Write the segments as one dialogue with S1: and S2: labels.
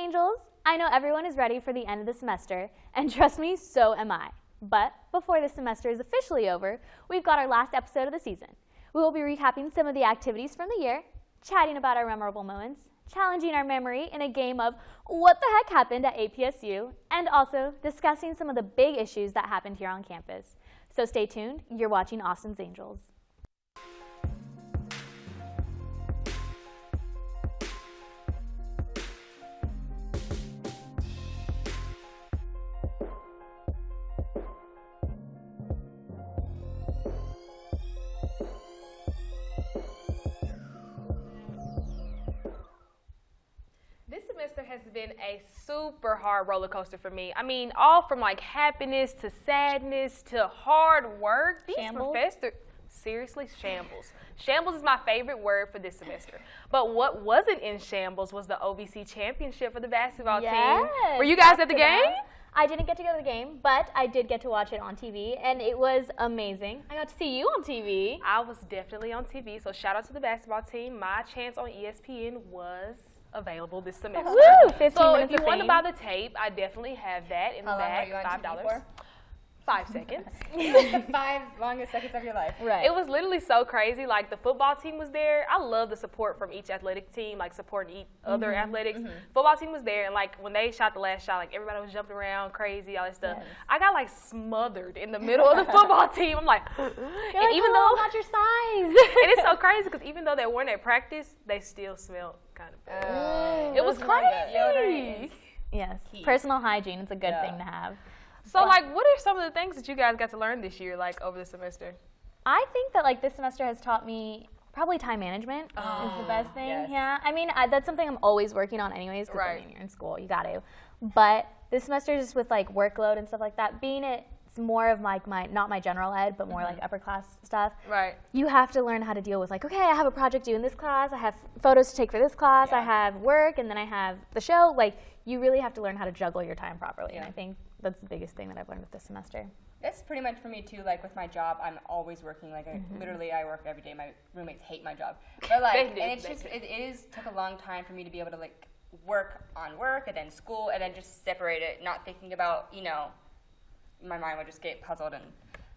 S1: Angels. I know everyone is ready for the end of the semester, and trust me, so am I. But before the semester is officially over, we've got our last episode of the season. We will be recapping some of the activities from the year, chatting about our memorable moments, challenging our memory in a game of what the heck happened at APSU, and also discussing some of the big issues that happened here on campus. So stay tuned, you're watching Austin's Angels.
S2: Has been a super hard roller coaster for me. I mean, all from like happiness to sadness to hard work. These professors, seriously, shambles. Shambles is my favorite word for this semester. But what wasn't in shambles was the OVC championship for the basketball team. Were you guys at the game?
S1: I didn't get to go to the game, but I did get to watch it on TV, and it was amazing. I got to see you on TV.
S2: I was definitely on TV, so shout out to the basketball team. My chance on ESPN was available this semester.
S1: Woo! 15
S2: so
S1: minutes
S2: if you want to buy the tape, I definitely have that in the back. $5. 5 seconds.
S3: The 5 longest seconds of your life.
S1: Right.
S2: It was literally so crazy. Like the football team was there. I love the support from each athletic team, like supporting each other athletics. Football team was there, and like when they shot the last shot, like everybody was jumping around, crazy, all that stuff. Yes. I got like smothered in the middle of the football team. I'm like, and even though
S1: I'm not your size.
S2: And it's so crazy because even though they weren't at practice, they still smelled kind of bad. It was crazy.
S1: Yes, personal hygiene is a good thing to have.
S2: So, like, what are some of the things that you guys got to learn this year, like, over the semester?
S1: I think that, like, this semester has taught me probably time management is the best thing.
S3: Yes.
S1: Yeah, I mean, that's something I'm always working on anyways, because I mean, you're in school, you got to. But this semester, just with, like, workload and stuff like that, being it's more of, like, not my general ed, but more, like, upper class stuff.
S2: Right.
S1: You have to learn how to deal with, like, okay, I have a project due in this class, I have photos to take for this class, I have work, and then I have the show. Like, you really have to learn how to juggle your time properly, and I think that's the biggest thing that I've learned with this semester.
S3: That's pretty much for me too. Like with my job, I'm always working. Like literally, I work every day. My roommates hate my job, but like, and it's just it took a long time for me to be able to like work on work and then school and then just separate it, not thinking about my mind would just get puzzled. And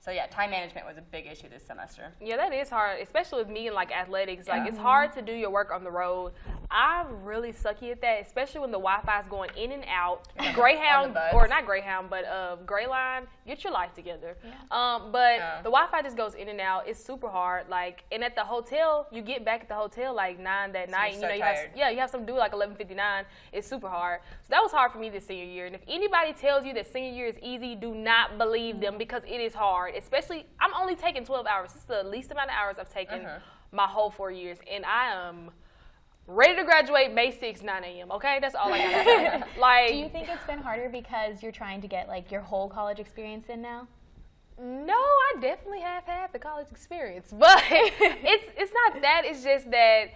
S3: so yeah, time management was a big issue this semester.
S2: Yeah, that is hard, especially with me and like athletics. Like it's hard to do your work on the road. I'm really sucky at that, especially when the Wi-Fi is going in and out. Greyhound, or not Greyhound, but Greyline, get your life together. But the Wi-Fi just goes in and out. It's super hard. Like, and at the hotel, you get back at the hotel like 9 that night.
S3: You're
S2: and you have something to do like 11:59. It's super hard. So that was hard for me this senior year. And if anybody tells you that senior year is easy, do not believe them because it is hard. Especially, I'm only taking 12 hours. This is the least amount of hours I've taken my whole 4 years, and I am ready to graduate May 6th, 9 a.m., okay? That's all I got to say. Like,
S1: do you think it's been harder because you're trying to get, like, your whole college experience in now?
S2: No, I definitely have had the college experience. But it's not that. It's just that,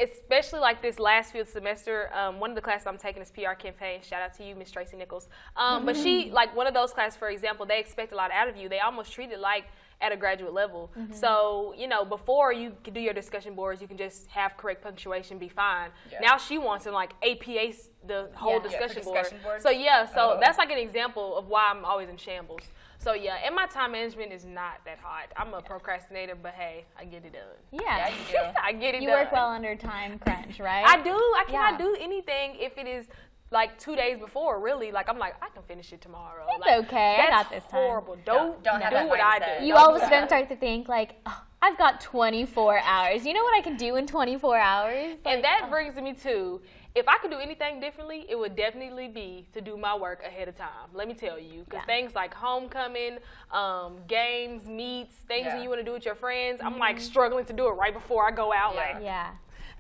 S2: especially, like, this last field semester, one of the classes I'm taking is PR campaign. Shout out to you, Miss Tracy Nichols. But she, like, one of those classes, for example, they expect a lot out of you. They almost treat it like at a graduate level. So, before you can do your discussion boards, you can just have correct punctuation, be fine. Now she wants in like APA, the whole discussion board. So that's like an example of why I'm always in shambles. So and my time management is not that hot. I'm a procrastinator, but hey, I get it done.
S1: Yeah,
S3: you do.
S2: I get it done.
S1: You work well under time crunch, right?
S2: I do. I cannot do anything if it is like 2 days before, really. Like, I'm like, I can finish it tomorrow.
S1: It's
S2: like,
S1: okay. I got this time.
S2: Horrible. Don't do
S3: have
S2: what I do.
S1: You all of a sudden start to think, like, oh, I've got 24 hours. You know what I can do in 24 hours? Like,
S2: and that brings me to, if I could do anything differently, it would definitely be to do my work ahead of time. Let me tell you. Because things like homecoming, games, meets, things that you want to do with your friends, I'm like struggling to do it right before I go out. Like,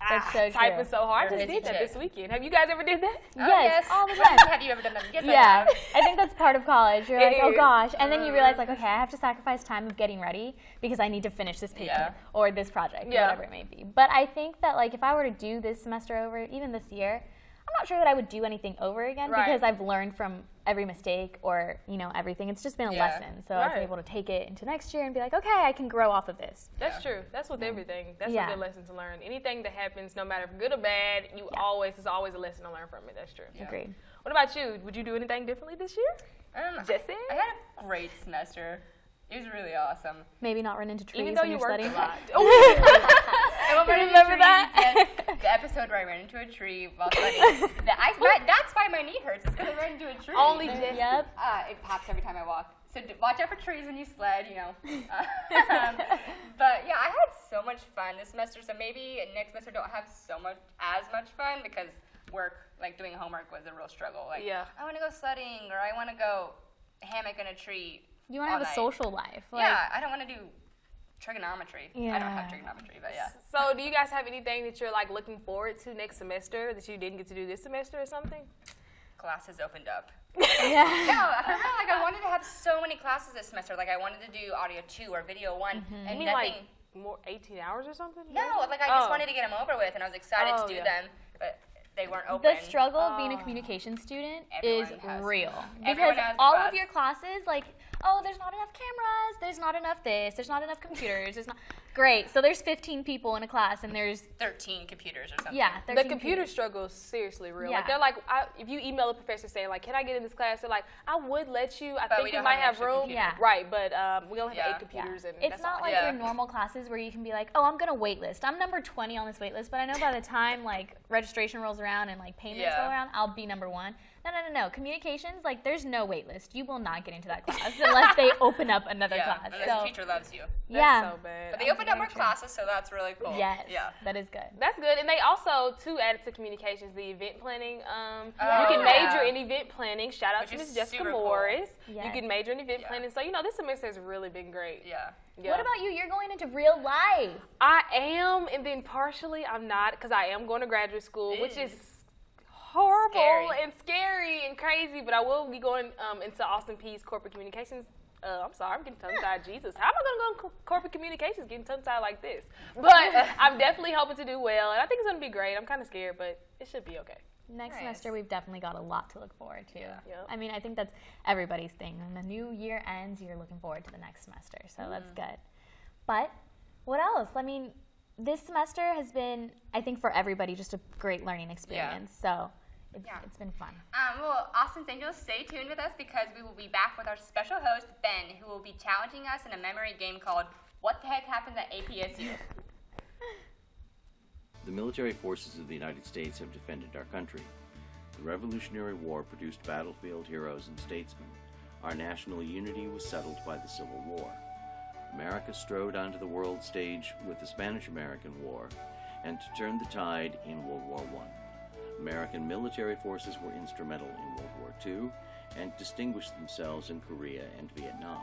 S1: that's so true.
S2: Typing so hard. I just did that this weekend. Have you guys ever did that?
S1: Yes, all the time.
S3: Have you ever done that? Yes,
S1: yeah, I think that's part of college. You're like, oh gosh, and then you realize, like, okay, I have to sacrifice time of getting ready because I need to finish this paper or this project, whatever it may be. But I think that, like, if I were to do this semester over, even this year, I'm not sure that I would do anything over again
S2: Right.
S1: because I've learned from every mistake or, you know, everything. It's just been a lesson. So I was able to take it into next year and be like, okay, I can grow off of this.
S2: That's true. That's with everything. That's a good lesson to learn. Anything that happens, no matter good or bad, there's always a lesson to learn from it. That's true.
S3: Yeah.
S1: Agreed.
S2: What about you? Would you do anything differently this year? Jessie?
S3: I had a great semester. It was really awesome.
S1: Maybe not run into trees
S2: Even though
S1: when
S2: you
S1: you're
S2: worked
S1: studying.
S2: a lot.
S1: Remember that?
S3: Yes. The episode where I ran into a tree while studying. That's why my knee hurts. It's because I ran into a tree.
S2: Only Jessie.
S1: Yep.
S3: It pops every time I walk. So watch out for trees when you sled, you know. But yeah, I had so much fun this semester. So maybe next semester don't have as much fun because work, like doing homework, was a real struggle. Like, I want to go sledding or I want to go hammock in a tree.
S1: You want to have a social life. Like,
S3: Yeah, I don't want to do trigonometry. I don't have trigonometry, but yeah.
S2: So do you guys have anything that you're like looking forward to next semester that you didn't get to do this semester or something?
S3: Classes opened up.
S1: Yeah.
S3: No, I remember like I wanted to have so many classes this semester. Like I wanted to do audio 2 or video 1, and
S2: You mean like more 18 hours or something?
S3: No, like I just wanted to get them over with, and I was excited to do them, but they weren't open.
S1: The struggle of being a communication student is real.
S3: Everyone
S1: Because
S3: has
S1: all
S3: class.
S1: of your classes, like, oh, there's not enough cameras, there's not enough this, there's not enough computers, there's not. Great, so there's 15 people in a class and there's
S3: 13 computers or something.
S1: Yeah, 13
S2: The computer
S1: computers.
S2: struggle is seriously real.
S1: Yeah.
S2: Like they're like, if you email a professor saying like, "Can I get in this class?" They're like, "I would let you. I
S3: But
S2: think
S3: we
S2: you
S3: don't
S2: might
S3: have
S2: have
S3: an extra
S2: room."
S3: computer.
S1: Yeah.
S2: Right, but we only have 8 computers, and
S1: It's
S2: that's
S1: not
S2: all.
S1: like
S3: Yeah.
S1: your normal classes where you can be like, oh, I'm gonna wait list. I'm number 20 on this wait list, but I know by the time like registration rolls around and like payments roll around, I'll be number 1. No. Communications, like there's no wait list. You will not get into that class unless they open up another class.
S3: Unless
S1: So
S3: the teacher loves you.
S1: yeah,
S2: so bad.
S3: But they opened up more classes, so that's really cool.
S1: yes,
S3: Yeah.
S1: that is good.
S2: That's good, and they also too added to communications the event planning. You can major in event planning. Shout out
S3: Which
S2: to
S3: is
S2: Ms. Jessica
S3: super cool.
S2: Morris.
S1: Yes.
S2: You can major in event planning. So this semester has really been great.
S3: Yeah.
S1: What about you? You're going into real life.
S2: I am, and then partially I'm not, because I am going to graduate school, which is horrible and scary and crazy. But I will be going into Austin Peay's corporate communications. I'm sorry, I'm getting tongue-tied. Jesus, how am I going to go in corporate communications getting tongue-tied like this? But I'm definitely hoping to do well, and I think it's going to be great. I'm kind of scared, but it should be okay.
S1: Next semester, we've definitely got a lot to look forward to.
S2: Yeah. Yep.
S1: I mean, I think that's everybody's thing. When the new year ends, you're looking forward to the next semester, so that's good. But what else? I mean, this semester has been, I think, for everybody, just a great learning experience. So it's been fun.
S3: Well, Austin's Angels, stay tuned with us because we will be back with our special host, Ben, who will be challenging us in a memory game called What the Heck Happens at APSU?
S4: The military forces of the United States have defended our country. The Revolutionary War produced battlefield heroes and statesmen. Our national unity was settled by the Civil War. America strode onto the world stage with the Spanish-American War, and to turn the tide in World War I. American military forces were instrumental in World War II and distinguished themselves in Korea and Vietnam.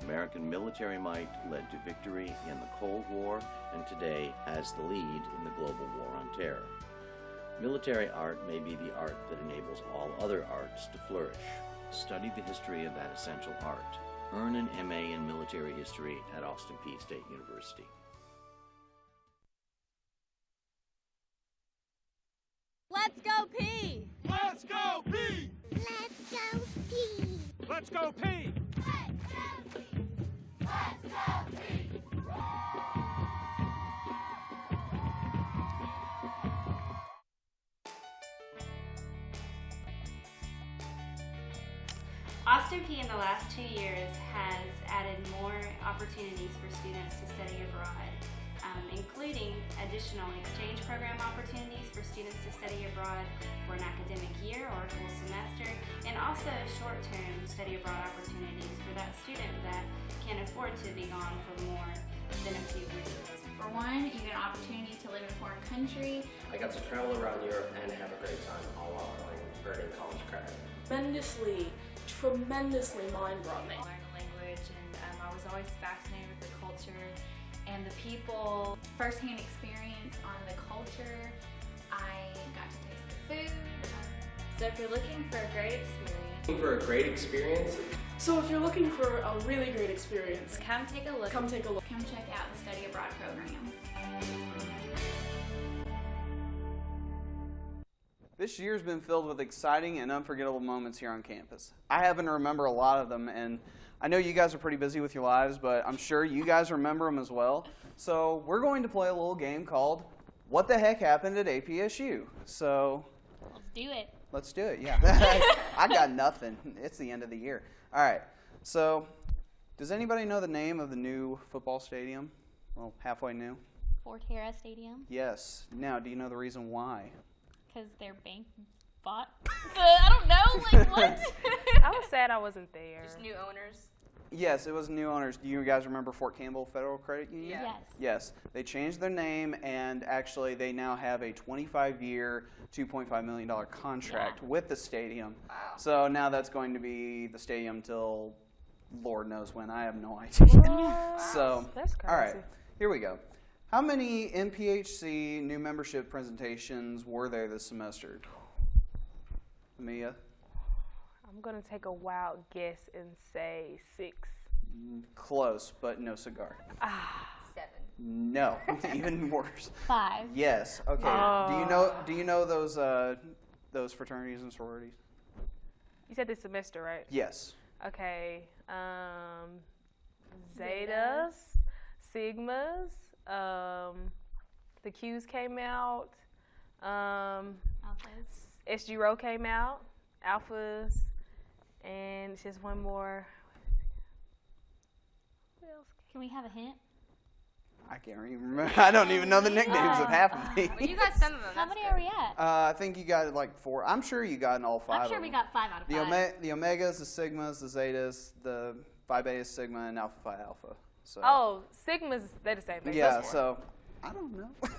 S4: American military might led to victory in the Cold War and today has the lead in the global war on terror. Military art may be the art that enables all other arts to flourish. Study the history of that essential art. Earn an MA in military history at Austin Peay State University.
S5: Let's go Peay!
S6: Let's go Peay!
S5: Let's go Peay!
S6: Let's go Peay!
S7: Austin Peay in the last 2 years has added more opportunities for students to study abroad, including additional exchange program opportunities for students to study abroad for an academic year or a full semester, and also short-term study abroad opportunities for that student that can't afford to be gone for more than a few weeks.
S8: For one, you get an opportunity to live in a foreign country.
S9: I got to travel around Europe and have a great time, all while earning college credit.
S10: Tremendously mind-broadening.
S11: I learned the language, and I was always fascinated with the culture and the people.
S8: First-hand experience on the culture. I got to taste the food.
S11: So if you're looking for a great experience,
S10: So if you're looking for a really great experience,
S11: come take a look.
S10: come take a look.
S8: Come check out the study abroad program.
S12: This year's been filled with exciting and unforgettable moments here on campus. I happen to remember a lot of them, and I know you guys are pretty busy with your lives, but I'm sure you guys remember them as well. So we're going to play a little game called What the Heck Happened at APSU? So
S1: let's do it.
S12: Let's do it, yeah. I got nothing. It's the end of the year. All right, so does anybody know the name of the new football stadium? Well, halfway new.
S1: Forterra Stadium.
S12: Yes. Now, do you know the reason why?
S1: Because their bank bought. I don't know, like what?
S2: I was sad I wasn't there.
S3: Just new owners.
S12: Yes, it was new owners. Do you guys remember Fort Campbell Federal Credit Union?
S3: Yeah.
S1: Yes.
S12: Yes. They changed their name, and actually they now have a 25-year, $2.5 million contract with the stadium.
S3: Wow.
S12: So now that's going to be the stadium till Lord knows when. I have no idea.
S2: Wow.
S12: So,
S2: That's crazy.
S12: all right, here we go. How many NPHC new membership presentations were there this semester? Amia?
S2: I'm going to take a wild guess and say 6.
S12: Close, but no cigar.
S3: 7.
S12: No, even worse.
S1: 5.
S12: Yes. Okay. Do you know those fraternities and sororities?
S2: You said this semester, right?
S12: Yes.
S2: Okay. Zetas, Sigmas, the Qs came out.
S1: Alphas.
S2: SG Row came out. Alphas, and it's just one more. What else?
S1: Can we have a hint?
S12: I can't even remember. I don't even know the nicknames of half of these.
S3: Well, you got some of them.
S1: How many are we at?
S12: I think you got like 4. I'm sure you got in all 5
S1: I'm sure
S12: of
S1: we
S12: them.
S1: got 5 out of 5.
S12: The Omegas, the Sigmas, the Zetas, the Phi Beta Sigma, and Alpha Phi Alpha. So.
S2: Oh, Sigmas, they're the same thing.
S12: Yeah, so I don't know. All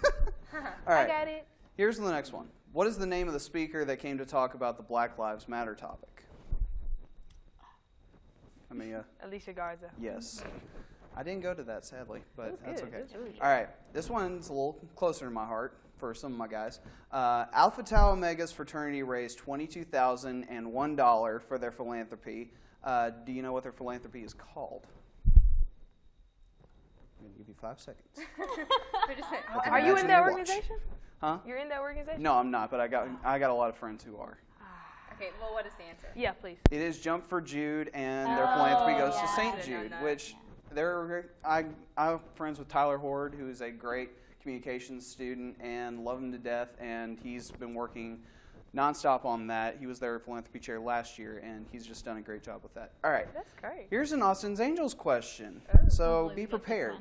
S12: right.
S2: I got it.
S12: Here's the next one. What is the name of the speaker that came to talk about the Black Lives Matter topic? Amia?
S2: Alicia Garza.
S12: Yes. I didn't go to that, sadly, but that's
S2: good.
S12: okay.
S2: It was really good.
S12: All right. This one's a little closer to my heart for some of my guys. Alpha Tau Omega's fraternity raised $22,001 for their philanthropy. Do you know what their philanthropy is called? I'm going to give you 5 seconds.
S2: Are you in that organization?
S12: Huh?
S2: You're in that organization?
S12: No, I'm not, but I got a lot of friends who are.
S3: Okay, well, what is the answer?
S2: Yeah, please.
S12: It is Jump for Jude, and their philanthropy goes to St. Jude, which I'm friends with Tyler Horde, who is a great communications student and love him to death, and he's been working nonstop on that. He was their philanthropy chair last year, and he's just done a great job with that. All right.
S2: That's great.
S12: Here's an Austin's Angels question. So be prepared.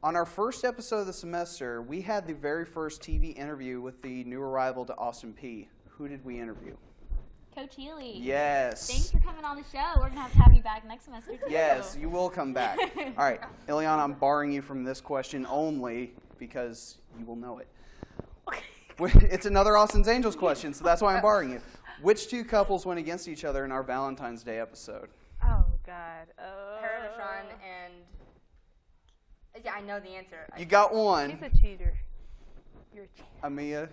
S12: On our first episode of the semester, we had the very first TV interview with the new arrival to Austin Peay. Who did we interview?
S1: Coach Healy.
S12: Yes.
S1: Thanks for coming on the show. We're going to have you back next semester, too.
S12: Yes, you will come back. All right, Ilyana, I'm barring you from this question only because you will know it. It's another Austin's Angels question, so that's why I'm barring you. Which 2 couples went against each other in our Valentine's Day episode?
S2: Oh, God.
S3: Her, LaShawn, and... Yeah, I know the answer.
S12: You got one.
S2: She's a cheater. You're a cheater.
S12: Amia,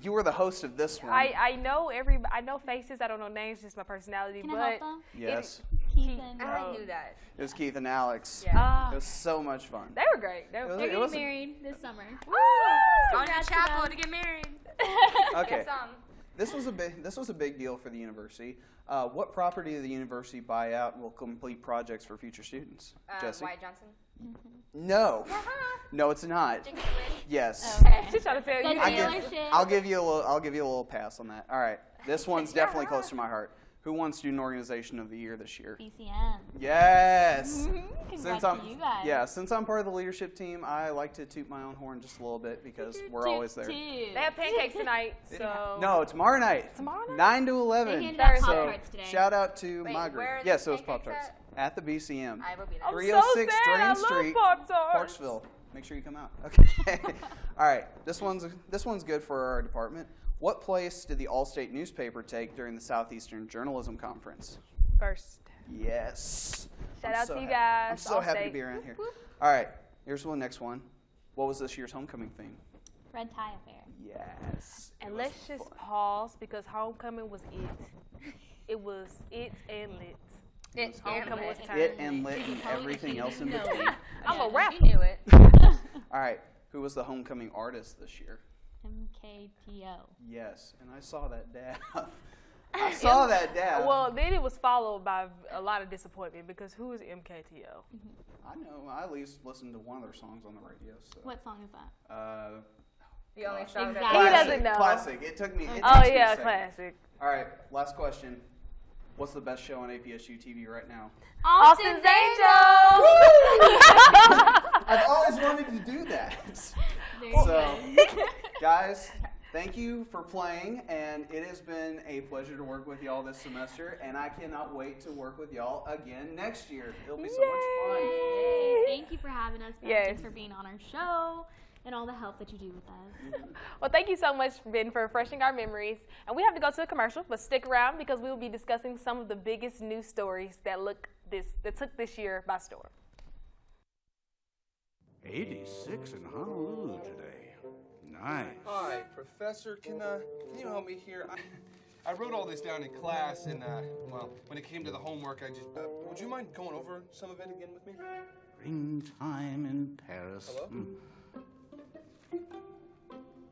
S12: you were the host of this one.
S2: I know I know faces. I don't know names. Just my personality.
S1: Can I help them?
S12: Yes.
S1: Keith and...
S3: I knew that.
S12: It was Keith and Alex.
S3: Yeah.
S12: It was so much fun.
S2: They were great.
S1: They're getting married this summer.
S3: Going to chapel to get married.
S12: Okay. This was a big deal for the university. What property of the university buyout will complete projects for future students? Jessie?
S3: Wyatt Johnson.
S12: No. No, it's not. Yes.
S1: Okay.
S2: She's trying to tell you.
S12: I'll give you a little pass on that. All right. This one's definitely close to my heart. Who won Student Organization of the Year this year?
S1: BCM.
S12: Yes.
S1: Congrats to you guys.
S12: Yeah, since I'm part of the leadership team, I like to toot my own horn just a little bit because we're always there.
S2: They have pancakes tonight, so.
S12: No, tomorrow night.
S2: Tomorrow night?
S12: 9 to 11.
S1: They handed out Pop-Tarts today.
S12: Shout out to
S3: Wait,
S12: my group.
S3: where are
S12: Yes,
S3: the
S12: it was Pop-Tarts. At the BCM.
S3: I will be there.
S2: I'm
S12: 306
S2: so sad.
S12: Drain
S2: I
S12: Street,
S2: love Pop-Tarts.
S12: Parksville. Make sure you come out. Okay. All right. This one's good for our department. What place did the All-State newspaper take during the Southeastern Journalism Conference?
S2: First.
S12: Yes.
S2: Shout out to you guys.
S12: I'm so happy to be around here. All right. Here's the next one. What was this year's homecoming theme?
S1: Red Tie Affair.
S12: Yes.
S2: And let's just pause because homecoming was it. It was it and lit. Homecoming was time.
S12: It and lit and everything else in between.
S2: I'm a rapper.
S3: You knew it.
S12: All right. Who was the homecoming artist this year?
S1: MKTO.
S12: Yes, and I saw that dab. I saw that dab.
S2: Well, then it was followed by a lot of disappointment because who is MKTO?
S12: I know. I at least listened to one of their songs on the radio. So.
S1: What song is that?
S3: The only song
S1: Exactly.
S3: that
S2: He doesn't know.
S12: Classic. It took me. It
S2: Oh
S12: takes me a
S2: yeah,
S12: second.
S2: classic.
S12: All right, last question. What's the best show on APSU TV right now?
S2: Austin's Angels!
S12: I've always wanted to do that. So, guys, thank you for playing, and it has been a pleasure to work with y'all this semester, and I cannot wait to work with y'all again next year. It'll be so much fun.
S1: Yay. Thank you for having us.
S2: Yes.
S1: Thanks for being on our show and all the help that you do with us.
S2: Well, thank you so much, Ben, for refreshing our memories. And we have to go to a commercial, but stick around because we will be discussing some of the biggest news stories that took this year by storm.
S6: 86 in Honolulu today. Nice.
S13: Hi, Professor. Can you help me here? I wrote all this down in class, and well, when it came to the homework, I just would you mind going over some of it again with me?
S6: Springtime in Paris.
S13: Hello?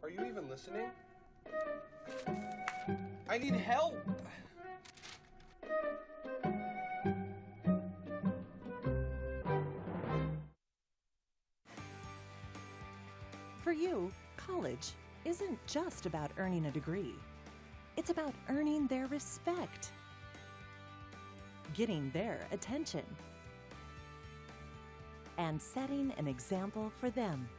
S13: Are you even listening? I need help.
S14: For you, college isn't just about earning a degree. It's about earning their respect, getting their attention, and setting an example for them.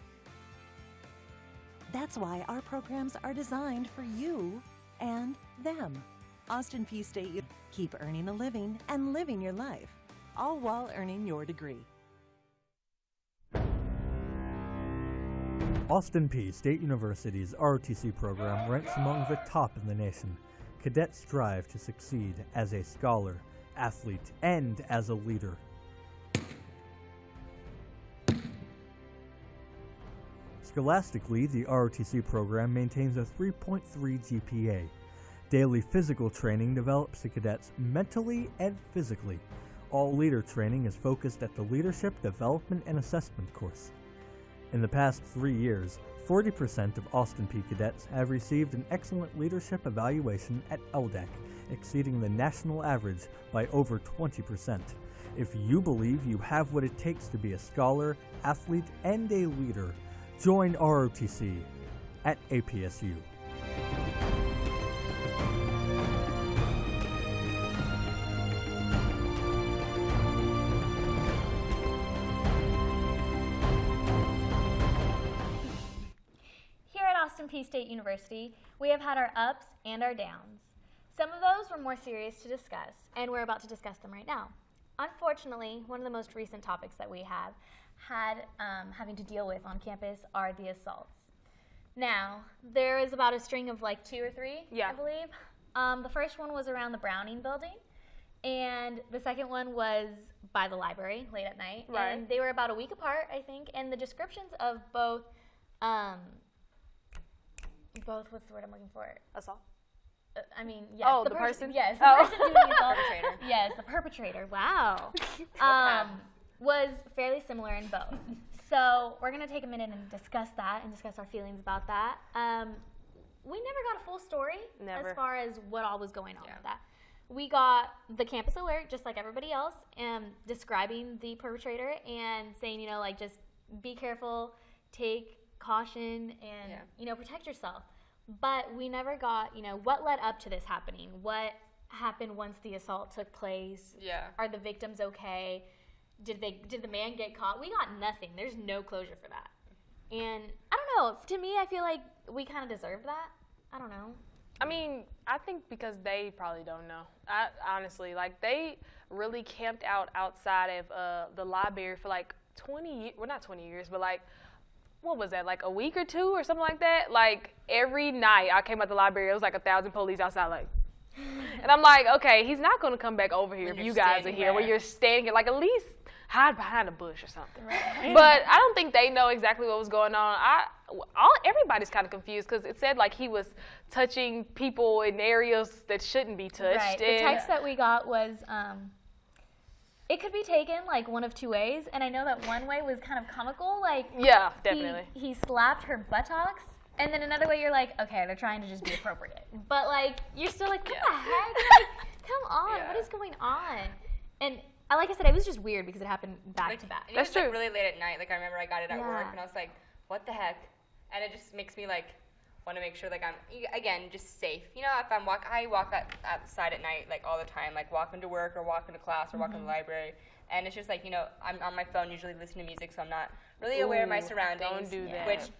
S14: That's why our programs are designed for you and them. Austin Peay State, keep earning a living and living your life, all while earning your degree.
S15: Austin Peay State University's ROTC program ranks among the top in the nation. Cadets strive to succeed as a scholar, athlete, and as a leader. Scholastically, the ROTC program maintains a 3.3 GPA. Daily physical training develops the cadets mentally and physically. All leader training is focused at the Leadership Development and Assessment course. In the past 3 years, 40% of Austin Peay cadets have received an excellent leadership evaluation at LDAC, exceeding the national average by over 20%. If you believe you have what it takes to be a scholar, athlete, and a leader, join ROTC at APSU.
S1: Austin Peay State University, we have had our ups and our downs. Some of those were more serious to discuss, and we're about to discuss them right now. Unfortunately, one of the most recent topics that we have had having to deal with on campus are the assaults. Now, there is about a string of like 2 or 3, I believe. The first one was around the Browning building, and the second one was by the library late at night.
S2: Right.
S1: And they were about a week apart, I think, and the descriptions of both, what's the word I'm looking for?
S2: Assault?
S1: I mean, yes.
S2: Oh, the person?
S1: Yes, the person doing the assault. Perpetrator. Yes, the perpetrator. Wow. Was fairly similar in both. So we're going to take a minute and discuss that and discuss our feelings about that. We never got a full story as far as what all was going on with that. We got the campus alert, just like everybody else, describing the perpetrator and saying, like, just be careful, take caution, and, protect yourself. But we never got, what led up to this happening? What happened once the assault took place?
S3: Yeah.
S1: Are the victims okay? Did the man get caught? We got nothing. There's no closure for that. And I don't know. To me, I feel like we kind of deserve that. I don't know.
S2: I mean, I think because they probably don't know. Honestly, like, they really camped outside of the library for like 20 years. Well, not 20 years, but like, what was that, like a week or two or something like that? Like, every night I came out the library, it was like 1,000 police outside, like. And I'm like, okay, he's not going to come back over here if you guys are here. When you're standing here, like, at least hide behind a bush or something. Right. But I don't think they know exactly what was going on. Everybody's kind of confused because it said like he was touching people in areas that shouldn't be touched.
S1: Right. The text that we got was, it could be taken like one of two ways, and I know that one way was kind of comical. Like,
S2: yeah, definitely.
S1: He slapped her buttocks And then another way you're like, okay, they're trying to just be appropriate. But like, you're still like, what the heck? Like, come on, what is going on? And like I said, it was just weird because it happened back to back.
S3: That's true. Like, really late at night. Like I remember I got it at work and I was like, what the heck? And it just makes me like want to make sure like I'm again just safe. You know, if I walk outside at night like all the time, like walking to work or walking to class or walking to the library. And it's just like, you know, I'm on my phone usually listening to music, so I'm not really aware of my surroundings.
S2: Don't do that.
S3: Which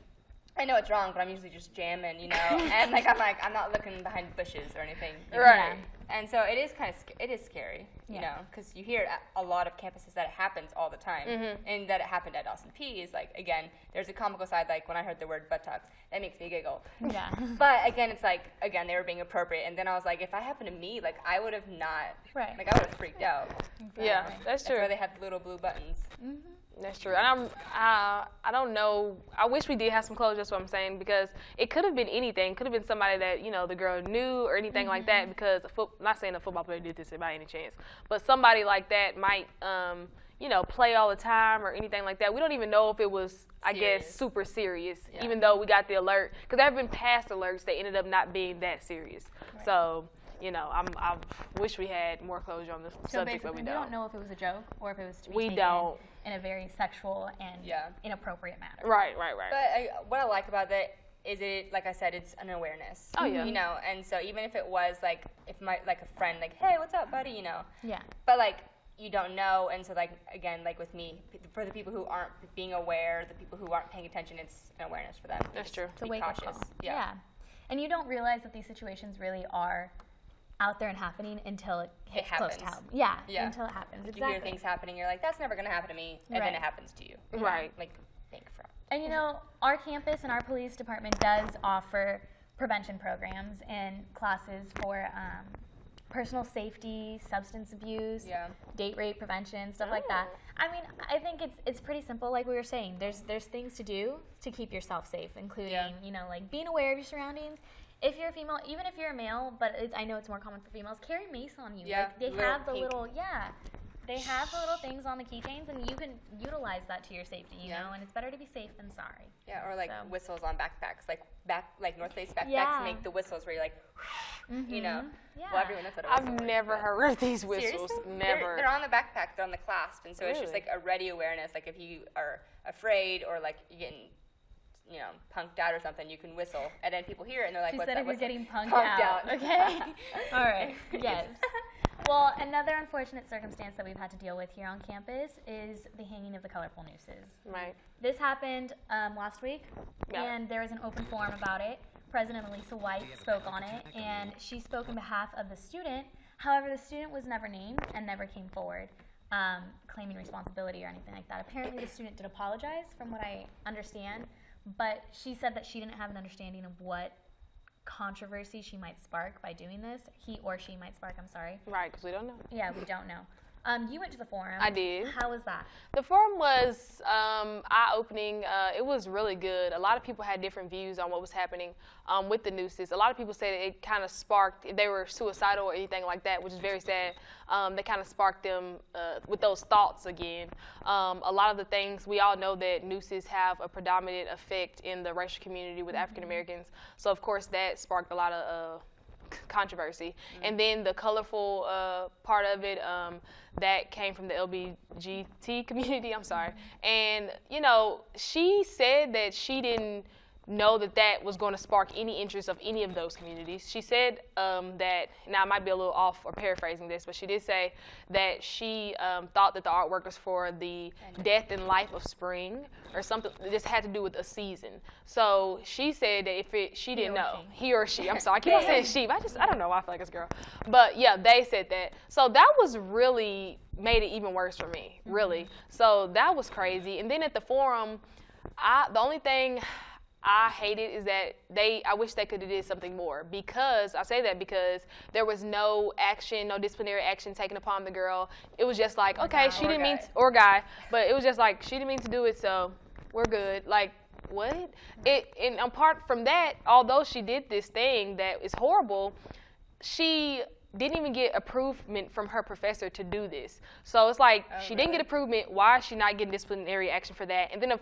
S3: I know it's wrong, but I'm usually just jamming, you know. And like I'm not looking behind bushes or anything.
S2: Right.
S3: And so it is it is scary, you know, because you hear at a lot of campuses that it happens all the time, and that it happened at Austin Peay is like, again, there's a comical side, like when I heard the word buttocks, that makes me giggle. Yeah. But again, it's like, again, they were being appropriate, and then I was like, if that happened to me, like I would have not, like I would have freaked out.
S2: Exactly. Yeah, that's true.
S3: That's why they have the little blue buttons.
S2: That's true. And I don't know. I wish we did have some clothes, that's what I'm saying, because it could have been anything. Could have been somebody that, you know, the girl knew or anything like that, because not saying a football player did this by any chance, but somebody like that might, you know, play all the time or anything like that. We don't even know if it was, I guess, super serious, even though we got the alert. Because there have been past alerts that ended up not being that serious. Right. So, you know, I wish we had more closure on the subject, but we don't.
S1: We don't know if it was a joke or if it was to be taken in a very sexual and inappropriate manner.
S2: Right.
S3: But what I like about that is it, like I said, it's an awareness. Oh, yeah. You know, and so even if it was, like, if my, like, a friend, like, hey, what's up, buddy, you know. Yeah. But, like, you don't know, and so, like, again, like with me, for the people who aren't being aware, the people who aren't paying attention, it's an awareness for them.
S2: That's true.
S1: It's a wake-up call. Yeah. And you don't realize that these situations really are out there and happening until it hits close to home. Yeah, until it happens.
S3: Like you hear things happening, you're like, that's never going to happen to me, and then it happens to you.
S2: Right.
S3: Like, think from.
S1: And you know, our campus and our police department does offer prevention programs and classes for personal safety, substance abuse, date rape prevention, stuff like that. I mean, I think it's pretty simple, like we were saying. There's things to do to keep yourself safe, including, you know, like being aware of your surroundings. If you're a female, even if you're a male, but I know it's more common for females, carry mace on you.
S3: Yeah,
S1: like, they have the little, they have the little things on the keychains, and you can utilize that to your safety, you know, and it's better to be safe than sorry.
S3: Yeah, or like whistles on backpacks, like North Face backpacks make the whistles where you're like, you know. Yeah. Well, everyone knows what a whistle
S2: I've never heard of these whistles.
S3: Seriously?
S2: Never.
S3: They're on the backpack, they're on the clasp, and so it's just like a ready awareness. Like if you are afraid or like you're getting, you know, punked out or something, you can whistle, and then people hear it and they're like, "What's that?"
S1: She said if you're getting punked out. Okay. All right. Yes. Well, another unfortunate circumstance that we've had to deal with here on campus is the hanging of the colorful nooses.
S2: Right.
S1: This happened last week, and there was an open forum about it. President Elisa White spoke on it, and she spoke on behalf of the student. However, the student was never named and never came forward claiming responsibility or anything like that. Apparently, the student did apologize, from what I understand, but she said that she didn't have an understanding of what controversy she might spark by doing this. He or she might spark, I'm sorry.
S2: Right, because we don't know.
S1: Yeah, we don't know. You went to the forum.
S2: I did.
S1: How was that?
S2: The forum was eye-opening. It was really good. A lot of people had different views on what was happening with the nooses. A lot of people said it kind of sparked, if they were suicidal or anything like that, which is very sad. They kind of sparked them with those thoughts again. A lot of the things, we all know that nooses have a predominant effect in the racial community with African Americans. So, of course, that sparked a lot of controversy. And then the colorful part of it, that came from the LGBT community, I'm sorry. And, you know, she said that she didn't know that that was going to spark any interest of any of those communities. She said that, now I might be a little off or paraphrasing this, but she did say that she thought that the artwork was for the death and life of spring or something. This had to do with a season. So she said that if she didn't know, he or she, I'm sorry, I keep on saying she, but I don't know why I feel like it's a girl. But yeah, they said that. So that was really, made it even worse for me, really. So that was crazy. And then at the forum, the only thing I hated is that I wish they could have did something more, because I say that because there was no action, no disciplinary action taken upon the girl. It was just like, okay, she didn't mean to, or guy, but it was just like, she didn't mean to do it, so we're good. Like, what? And apart from that, although she did this thing that is horrible, she didn't even get approval from her professor to do this. So it's like, she didn't get approval. Why is she not getting disciplinary action for that? And then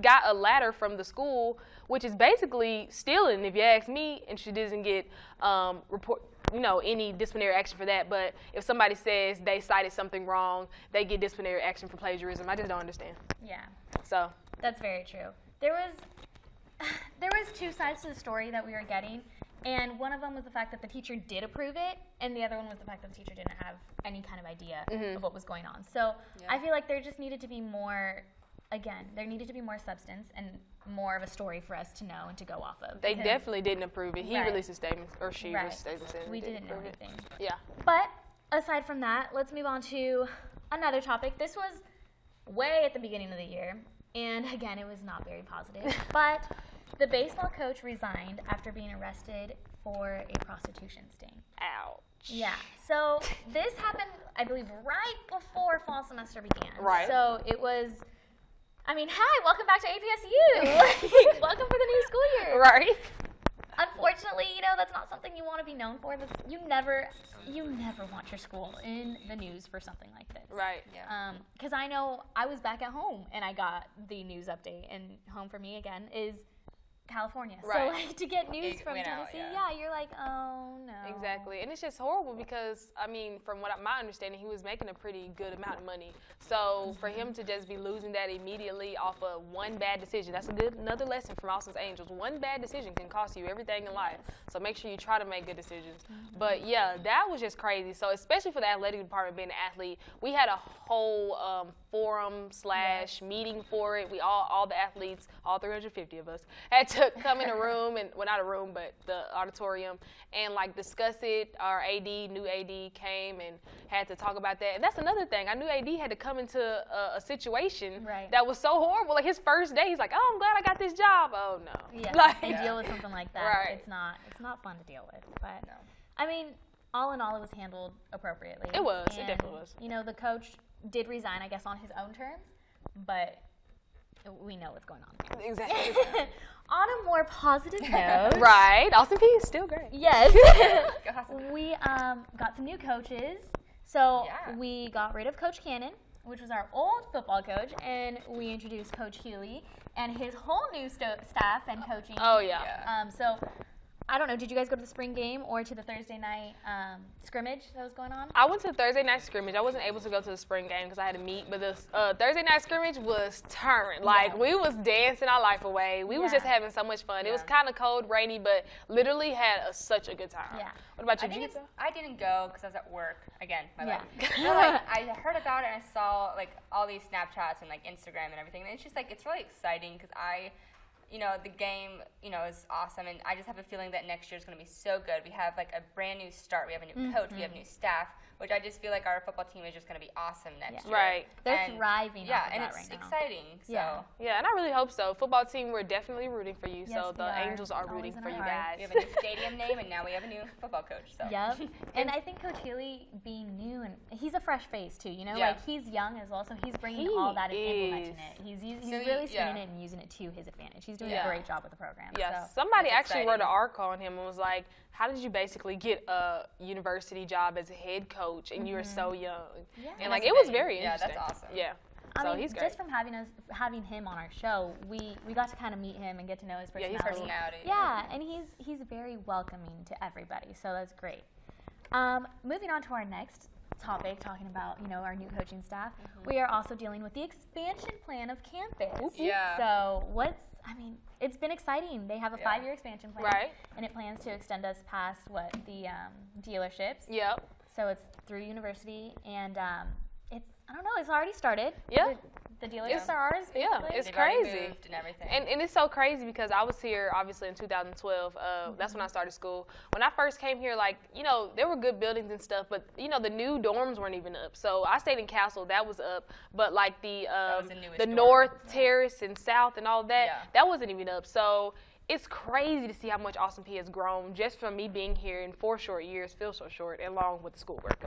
S2: got a ladder from the school, which is basically stealing, if you ask me, and she doesn't get any disciplinary action for that. But if somebody says they cited something wrong, they get disciplinary action for plagiarism. I just don't understand.
S1: Yeah.
S2: So
S1: that's very true. There was two sides to the story that we were getting, and one of them was the fact that the teacher did approve it, and the other one was the fact that the teacher didn't have any kind of idea of what was going on. So I feel like there just needed to be more. Again, there needed to be more substance and more of a story for us to know and to go off of.
S2: They definitely didn't approve it. He released a statement, or she released a statement saying
S1: we didn't know anything.
S2: Yeah.
S1: But aside from that, let's move on to another topic. This was way at the beginning of the year, and again, it was not very positive. But the baseball coach resigned after being arrested for a prostitution sting.
S2: Ouch.
S1: Yeah. So this happened, I believe, right before fall semester began.
S2: Right.
S1: So it was. I mean, hi, welcome back to APSU. Welcome for the new school year.
S2: Right.
S1: Unfortunately, that's not something you want to be known for. You never want your school in the news for something like this.
S2: Right. Yeah.
S1: Because I know I was back at home and I got the news update, and home for me again is California.
S2: Right.
S1: So to get news from Tennessee, you're like, oh no.
S2: Exactly, and it's just horrible because from my understanding, he was making a pretty good amount of money. So for him to just be losing that immediately off of one bad decision, that's another lesson from Austin's Angels. One bad decision can cost you everything in life. So make sure you try to make good decisions. But yeah, that was just crazy. So especially for the athletic department, being an athlete, we had a whole forum/meeting for it. We all the athletes, all 350 of us, had to come in a room, and not a room, but the auditorium, and discuss it. Our new AD came and had to talk about that. And that's another thing. Our new AD had to come into a situation that was so horrible. Like his first day, he's like, "Oh, I'm glad I got this job." Oh no.
S1: Yeah. And deal with something like that. Right. It's not fun to deal with. But all in all, it was handled appropriately.
S2: It was. It definitely was.
S1: The coach did resign, I guess, on his own terms, but we know what's going on.
S2: Exactly.
S1: On a more positive note.
S2: Right. Austin Peay is still great.
S1: Yes. We got some new coaches. So we got rid of Coach Cannon, which was our old football coach, and we introduced Coach Healy and his whole new staff and coaching.
S2: Oh, yeah.
S1: So I don't know, did you guys go to the spring game or to the Thursday night scrimmage that was going on?
S2: I went to the Thursday night scrimmage. I wasn't able to go to the spring game because I had to meet, but the Thursday night scrimmage was turned. We was dancing our life away. We was just having so much fun. It was kind of cold, rainy, but literally had such a good time.
S1: Yeah.
S2: What about you?
S3: I didn't go because I was at work. Again, my life. But, I heard about it and I saw all these Snapchats and Instagram and everything. And it's just it's really exciting because the game, is awesome, and I just have a feeling that next year is going to be so good. We have a brand new start. We have a new coach. We have new staff, which I just feel like our football team is just going to be awesome next year.
S2: Right.
S1: They're thriving.
S3: Yeah, and it's exciting. So.
S2: Yeah, and I really hope so. Football team, we're definitely rooting for you. Yes, so the Angels are rooting for you guys.
S3: We have a new stadium name, and now we have a new football coach. So.
S1: Yep. And I think Coach Healy being new, and he's a fresh face too. He's young as well, so he's bringing all that and implementing it. He's really spinning it and using it to his advantage. He's doing a great job with the program.
S2: Yeah,
S1: so
S2: somebody actually wrote an article on him and was like, how did you basically get a university job as a head coach and you were so young? Yeah. And it was very interesting.
S3: Yeah, that's awesome.
S2: Yeah.
S1: So
S2: he's great.
S1: Just from having him on our show, we got to kind of meet him and get to know his personality.
S3: Yeah, his personality.
S1: Yeah, and he's very welcoming to everybody, so that's great. Moving on to our next topic, talking about our new coaching staff, we are also dealing with the expansion plan of campus.
S3: Yeah.
S1: So it's been exciting. They have a 5-year expansion plan,
S2: right?
S1: And it plans to extend us past the dealerships.
S2: Yep.
S1: So it's through university, and it's already started.
S2: Yeah.
S1: The dealerships are ours. Basically.
S2: Yeah, it's crazy.
S3: Moved and everything.
S2: And it's so crazy because I was here obviously in 2012. That's when I started school. When I first came here, there were good buildings and stuff, but the new dorms weren't even up. So I stayed in Castle, that was up, but the North Terrace and South and all that, that wasn't even up. So it's crazy to see how much Austin Peay has grown just from me being here in 4 short years. Feels so short, and along with the schoolwork.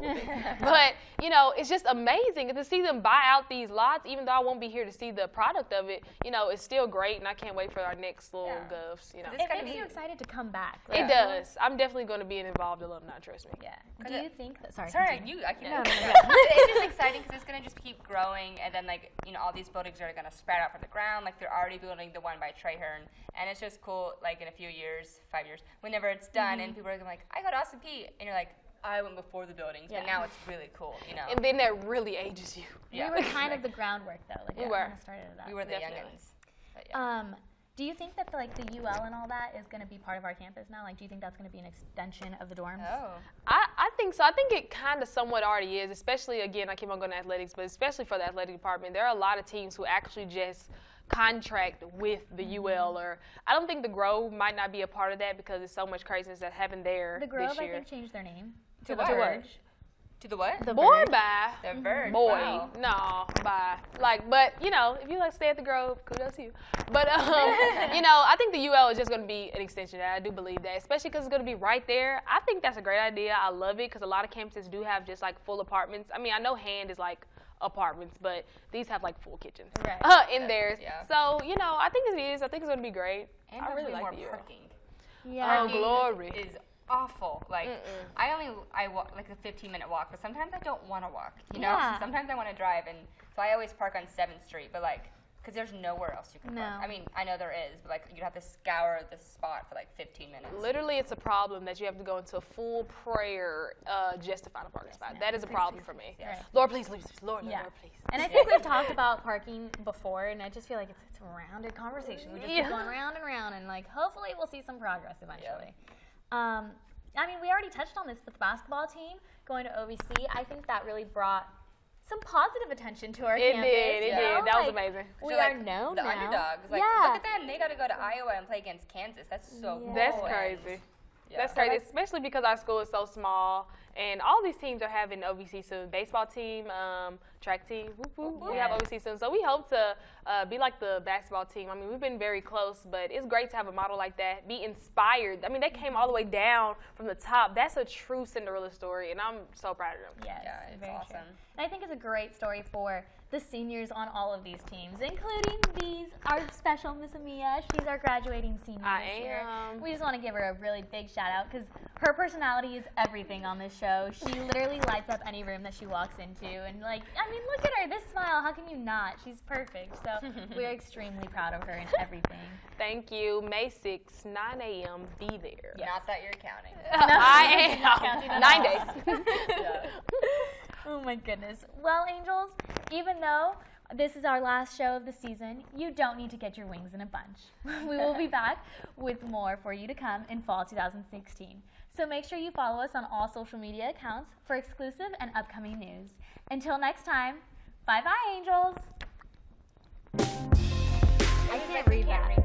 S2: But, you know, it's just amazing to see them buy out these lots, even though I won't be here to see the product of it. You know, it's still great, and I can't wait for our next little govs, you know.
S1: It makes you excited to come back.
S2: It does. I'm definitely going to be an involved alumni, trust me.
S3: Yeah.
S1: Do you think that, sorry,
S3: I can't.
S1: No.
S3: It's just exciting because it's going to just keep growing, and then, like, you know, all these buildings are going to spread out from the ground. Like, they're already building the one by Traherne, and it's just cool, like, in a few years, 5 years, whenever it's done, and people are gonna be like, I got Austin Peay, and you're like, I went before the buildings, but now it's really cool, you know.
S2: And then that really ages you.
S1: We were kind of the groundwork, though. Like,
S2: we were.
S1: Started it up.
S3: We were the youngins. But,
S1: do you think that the UL and all that is going to be part of our campus now? Like, do you think that's going to be an extension of the dorms?
S3: Oh.
S2: I think so. I think it kind of somewhat already is, especially, again, I keep on going to athletics, but especially for the athletic department. There are a lot of teams who actually just contract with the UL, or I don't think the Grove might not be a part of that because there's so much craziness that happened there
S1: the Grove,
S2: this year.
S1: I think, changed their name
S3: to
S1: the
S3: what?
S1: Verge.
S3: To the what?
S1: The
S2: Boy,
S1: Verge.
S2: bye.
S3: The Verge.
S2: Boy,
S3: wow.
S2: no, bye. Like, but you know, if you like stay at the Grove, kudos to you. But you know, I think the UL is just going to be an extension. I do believe that, especially because it's going to be right there. I think that's a great idea. I love it because a lot of campuses do have just like full apartments. I mean, I know Hand is like apartments, but these have like full kitchens in theirs.
S3: Yeah.
S2: So you know, I think it is. I think it's going to be great.
S3: And
S2: I really
S3: more
S2: like the UL.
S3: parking.
S1: Yeah.
S2: Oh, glory.
S3: Is awful. Like I walk like a 15-minute walk, but sometimes I don't want to walk. You know,
S1: Yeah.
S3: sometimes I want to drive, and so I always park on 7th Street. But like, because there's nowhere else you can park. I mean, I know there is, but like you'd have to scour the spot for like 15 minutes.
S2: Literally, it's a problem that you have to go into a full prayer just to find a parking spot. That is a problem for me.
S1: Right.
S2: Lord, please, Lord, Lord, please.
S1: And I think we've talked about parking before, and I just feel like it's a rounded conversation. We just keep going round and round, and like hopefully we'll see some progress eventually. I mean, we already touched on this with the basketball team going to OVC. I think that really brought some positive attention to our campus.
S2: It did. That was amazing.
S1: We
S3: So,
S1: are
S3: like,
S1: known
S3: the
S1: now.
S3: underdogs. Like, look at them. They got to go to Iowa and play against Kansas. That's so cool.
S2: That's crazy. That's crazy, especially because our school is so small, and all these teams are having OVC soon. Baseball team, track team, we have OVC soon. So we hope to be like the basketball team. I mean, we've been very close, but it's great to have a model like that, be inspired. I mean, they came all the way down from the top. That's a true Cinderella story, and I'm so proud of them.
S1: Yes,
S3: it's
S1: very
S3: awesome.
S1: true. And I think it's a great story for the seniors on all of these teams, including our special Miss Amia. She's our graduating senior this year. We just want to give her a really big shout out because her personality is everything on this show. She literally lights up any room that she walks into, and like, I mean, look at her, this smile, how can you not? She's perfect. So we're extremely proud of her and everything.
S2: Thank you. May 6th, 9 a.m. Be there.
S3: Yes. Not that you're counting.
S2: I am. 9 days.
S1: Oh my goodness. Well, Angels, even though this is our last show of the season, you don't need to get your wings in a bunch. We will be back with more for you to come in fall 2016. So make sure you follow us on all social media accounts for exclusive and upcoming news. Until next time, bye-bye, Angels. I can't read that.